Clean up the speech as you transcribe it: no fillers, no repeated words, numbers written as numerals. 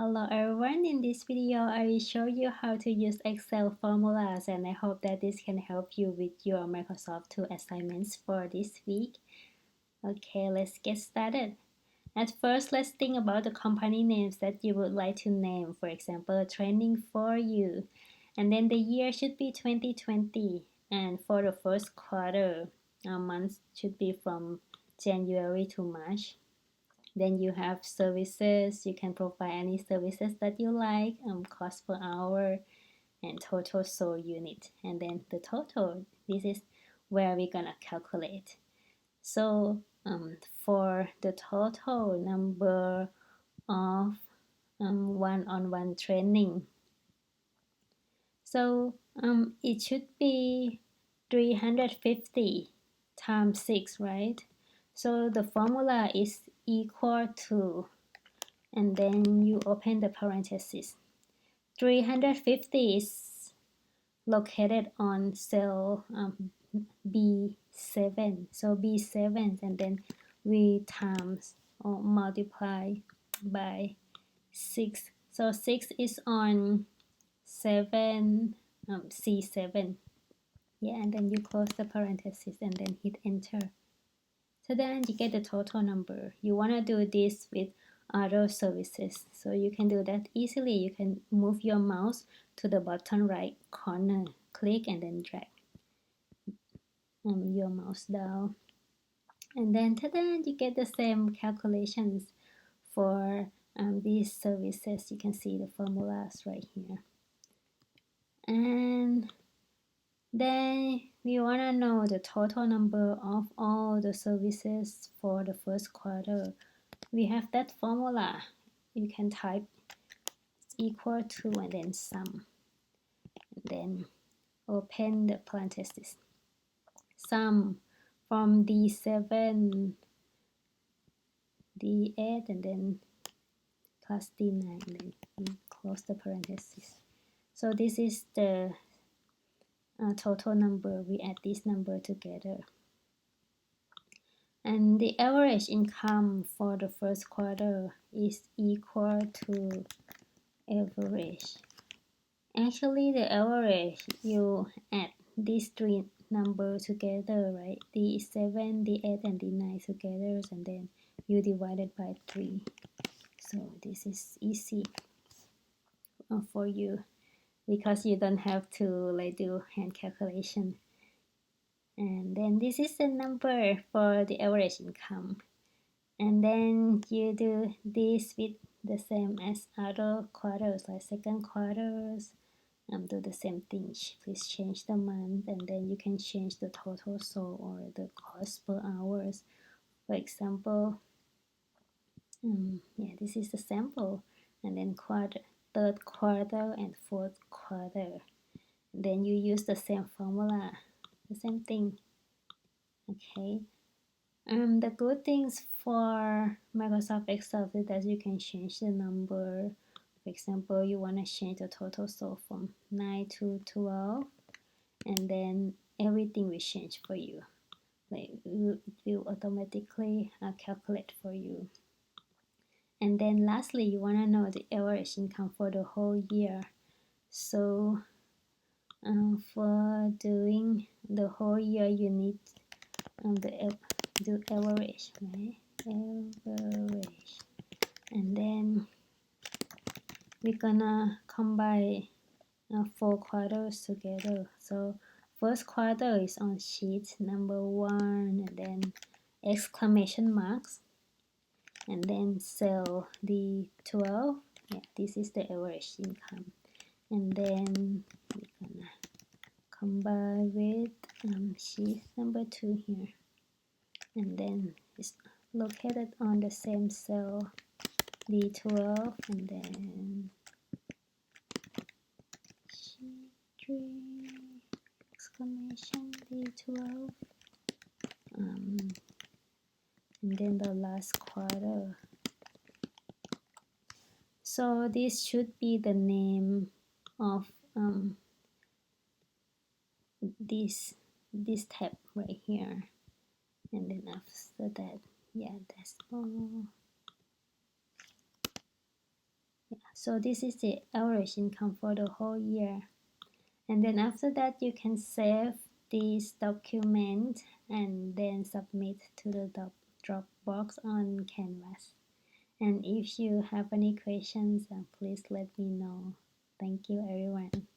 Hello everyone, in this video I will show you how to use Excel formulas and I hope that this can help you with your Microsoft 2 assignments for this week. Okay, let's get started. At first, let's think about the company names that you would like to name, for example, Training for You. And then the year should be 2020, and for the first quarter, our month should be from January to March. Then you have services. You can provide any services that you like, cost per hour, and total sold unit. And then the total, this is where we're gonna calculate. So for the total number of one-on-one training, so it should be 350 times 6, right? So the formula is equal to, and then you open the parenthesis. 350 is located on cell B7. So B7, and then we times or multiply by 6. So 6 is on 7, C7. Yeah, and then you close the parenthesis and then hit enter. So then you get the total number. You want to do this with other services, so you can do that easily. You can move your mouse to the bottom right corner, click and then drag your mouse down, and then you get the same calculations for these services. You can see the formulas right here. And then we want to know the total number of all the services for the first quarter. We have that formula. You can type equal to and then sum, and then open the parenthesis. Sum from D7, D8, and then plus D9, and then close the parenthesis. So this is the total number. We add this number together. And the average income for the first quarter is equal to average. Actually, the average, you add these three numbers together, right? D7, D8, and D9 together, and then you divide it by 3. So this is easy for you because you don't have to like do hand calculation. And then this is the number for the average income. And then you do this with the same as other quarters, like second quarters. Do the same thing. Please change the month, and then you can change the total sold or the cost per hours. For example, yeah, this is the sample, and then third quarter and fourth quarter. Then you use the same formula, the same thing. Okay. The good things for Microsoft Excel is that you can change the number. For example, you want to change the total sold from 9 to 12, and then everything will change for you. Like it will automatically calculate for you. And then lastly, you want to know the average income for the whole year. So for doing the whole year, you need do average, right? Average, and then we're gonna combine 4 quarters together. So first quarter is on sheet number 1, and then exclamation marks, and then cell D12. Yeah, this is the average income, and then we're gonna combine with sheet number 2 here, and then it's located on the same cell D12, and then sheet 3 exclamation D12, and then the last quarter. So this should be the name of this tab right here, and then after that, yeah, that's all. So this is the average income for the whole year. And then after that, you can save this document and then submit to the Dropbox on Canvas. And if you have any questions, please let me know. Thank you, everyone.